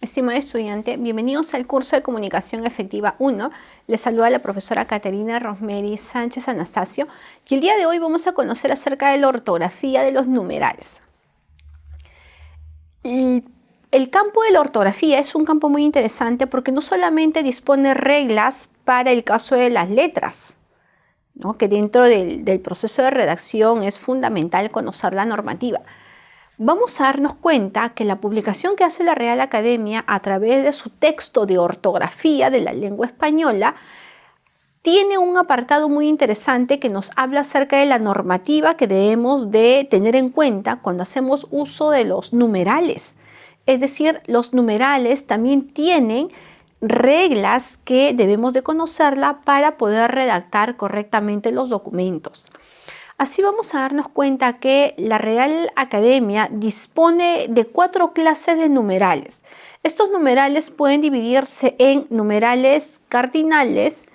estimado estudiante, bienvenidos al curso de Comunicación Efectiva 1. Les saluda la profesora Caterina Rosemary Sánchez Anastasio y el día de hoy vamos a conocer acerca de la ortografía de los numerales. El campo de la ortografía es un campo muy interesante porque no solamente dispone reglas para el caso de las letras, ¿no? Que dentro del proceso de redacción es fundamental conocer la normativa. Vamos a darnos cuenta que la publicación que hace la Real Academia a través de su texto de ortografía de la lengua española tiene un apartado muy interesante que nos habla acerca de la normativa que debemos de tener en cuenta cuando hacemos uso de los numerales. Es decir, los numerales también tienen reglas que debemos de conocerla para poder redactar correctamente los documentos. Así vamos a darnos cuenta que la Real Academia dispone de 4 clases de numerales. Estos numerales pueden dividirse en numerales cardinales,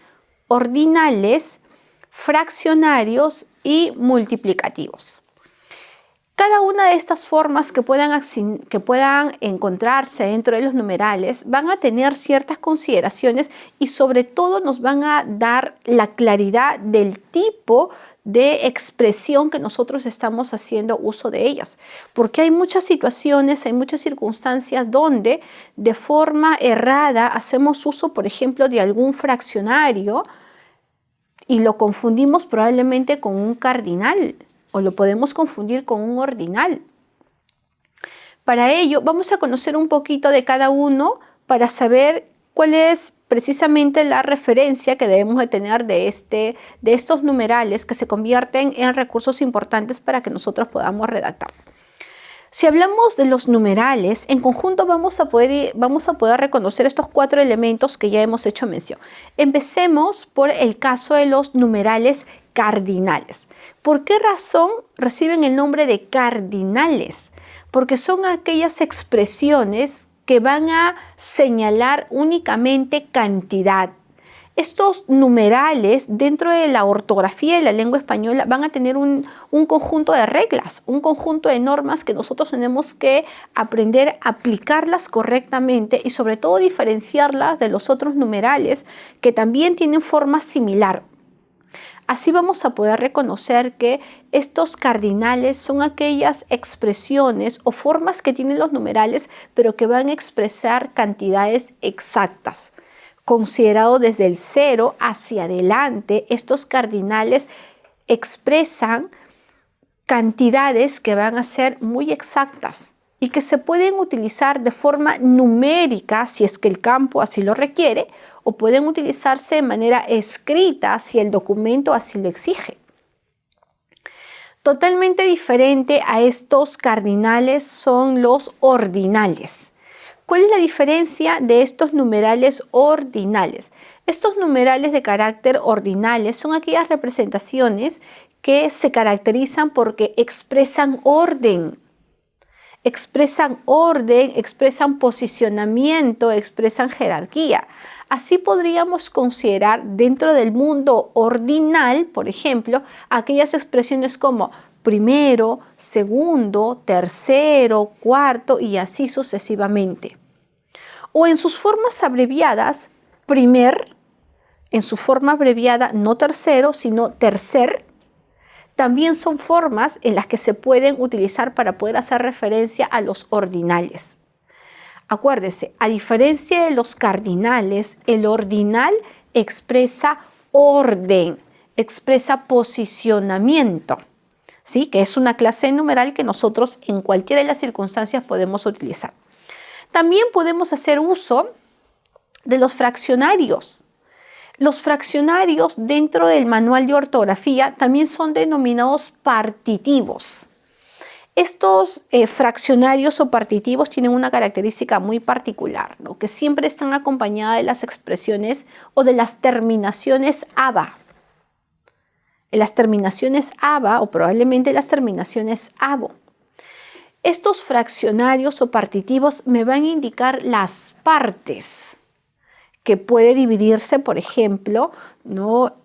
ordinales, fraccionarios y multiplicativos. Cada una de estas formas que puedan encontrarse dentro de los numerales van a tener ciertas consideraciones y sobre todo nos van a dar la claridad del tipo de expresión que nosotros estamos haciendo uso de ellas. Porque hay muchas situaciones, hay muchas circunstancias donde de forma errada hacemos uso, por ejemplo, de algún fraccionario y lo confundimos probablemente con un cardinal o lo podemos confundir con un ordinal. Para ello vamos a conocer un poquito de cada uno para saber cuál es precisamente la referencia que debemos de tener de estos numerales que se convierten en recursos importantes para que nosotros podamos redactar. Si hablamos de los numerales, en conjunto vamos a poder reconocer estos 4 elementos que ya hemos hecho mención. Empecemos por el caso de los numerales cardinales. ¿Por qué razón reciben el nombre de cardinales? Porque son aquellas expresiones que van a señalar únicamente cantidad. Estos numerales dentro de la ortografía de la lengua española van a tener un conjunto de reglas, un conjunto de normas que nosotros tenemos que aprender a aplicarlas correctamente y sobre todo diferenciarlas de los otros numerales que también tienen forma similar. Así vamos a poder reconocer que estos cardinales son aquellas expresiones o formas que tienen los numerales, pero que van a expresar cantidades exactas. Considerado desde el 0 hacia adelante, estos cardinales expresan cantidades que van a ser muy exactas y que se pueden utilizar de forma numérica si es que el campo así lo requiere, o pueden utilizarse de manera escrita si el documento así lo exige. Totalmente diferente a estos cardinales son los ordinales. ¿Cuál es la diferencia de estos numerales ordinales? Estos numerales de carácter ordinales son aquellas representaciones que se caracterizan porque expresan orden, expresan posicionamiento, expresan jerarquía. Así podríamos considerar dentro del mundo ordinal, por ejemplo, aquellas expresiones como primero, segundo, tercero, cuarto y así sucesivamente. O en sus formas abreviadas, primer, en su forma abreviada no tercero, sino tercer, también son formas en las que se pueden utilizar para poder hacer referencia a los ordinales. Acuérdese, a diferencia de los cardinales, el ordinal expresa orden, expresa posicionamiento, ¿sí? Que es una clase numeral que nosotros en cualquiera de las circunstancias podemos utilizar. También podemos hacer uso de los fraccionarios. Los fraccionarios dentro del manual de ortografía también son denominados partitivos. Estos fraccionarios o partitivos tienen una característica muy particular, ¿no? Que siempre están acompañadas de las expresiones o de las terminaciones aba. Las terminaciones aba o probablemente las terminaciones abo. Estos fraccionarios o partitivos me van a indicar las partes que puede dividirse, por ejemplo, ¿no?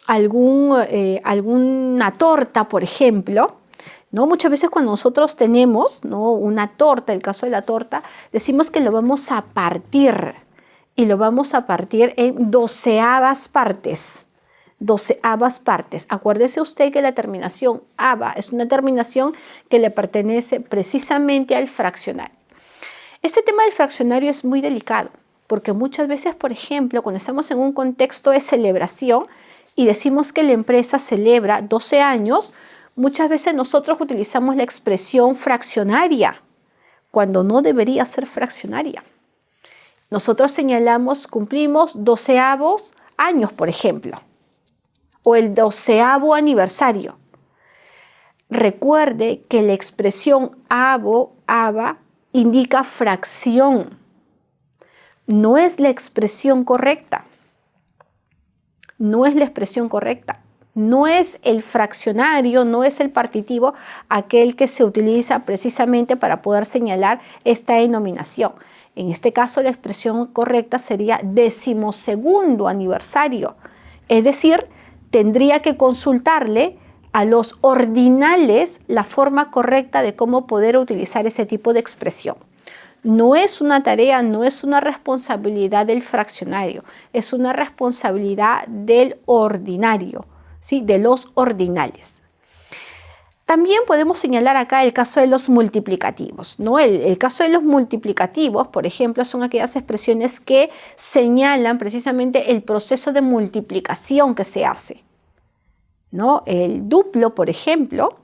Alguna torta, por ejemplo, ¿no? Muchas veces cuando nosotros tenemos, ¿no?, una torta, el caso de la torta, decimos que lo vamos a partir y lo vamos a partir en 12avas partes. 12avas partes. Acuérdese usted que la terminación ava es una terminación que le pertenece precisamente al fraccionario. Este tema del fraccionario es muy delicado porque muchas veces, por ejemplo, cuando estamos en un contexto de celebración y decimos que la empresa celebra 12 años, muchas veces nosotros utilizamos la expresión fraccionaria cuando no debería ser fraccionaria. Nosotros señalamos, cumplimos 12avos años, por ejemplo, o el 12avo aniversario. Recuerde que la expresión avo, ava, indica fracción. No es la expresión correcta. No es la expresión correcta. No es el fraccionario, no es el partitivo aquel que se utiliza precisamente para poder señalar esta denominación. En este caso, la expresión correcta sería 12º aniversario. Es decir, tendría que consultarle a los ordinales la forma correcta de cómo poder utilizar ese tipo de expresión. No es una tarea, no es una responsabilidad del fraccionario, es una responsabilidad del ordinario, ¿sí?, de los ordinales. También podemos señalar acá el caso de los multiplicativos, ¿no? El caso de los multiplicativos, por ejemplo, son aquellas expresiones que señalan precisamente el proceso de multiplicación que se hace, ¿no? El duplo, por ejemplo,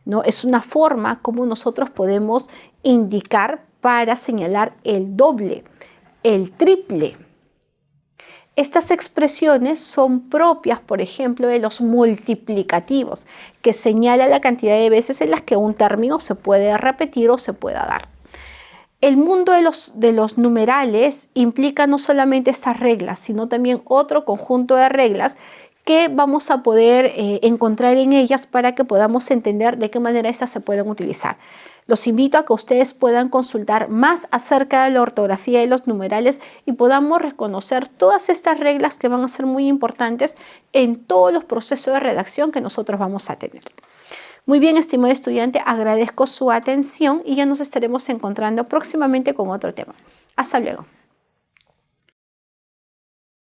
¿no?, es una forma como nosotros podemos indicar para señalar el doble, el triple. Estas expresiones son propias, por ejemplo, de los multiplicativos, que señala la cantidad de veces en las que un término se puede repetir o se pueda dar. El mundo de los numerales implica no solamente estas reglas, sino también otro conjunto de reglas que vamos a poder encontrar en ellas para que podamos entender de qué manera estas se pueden utilizar. Los invito a que ustedes puedan consultar más acerca de la ortografía de los numerales y podamos reconocer todas estas reglas que van a ser muy importantes en todos los procesos de redacción que nosotros vamos a tener. Muy bien, estimado estudiante, agradezco su atención y ya nos estaremos encontrando próximamente con otro tema. Hasta luego.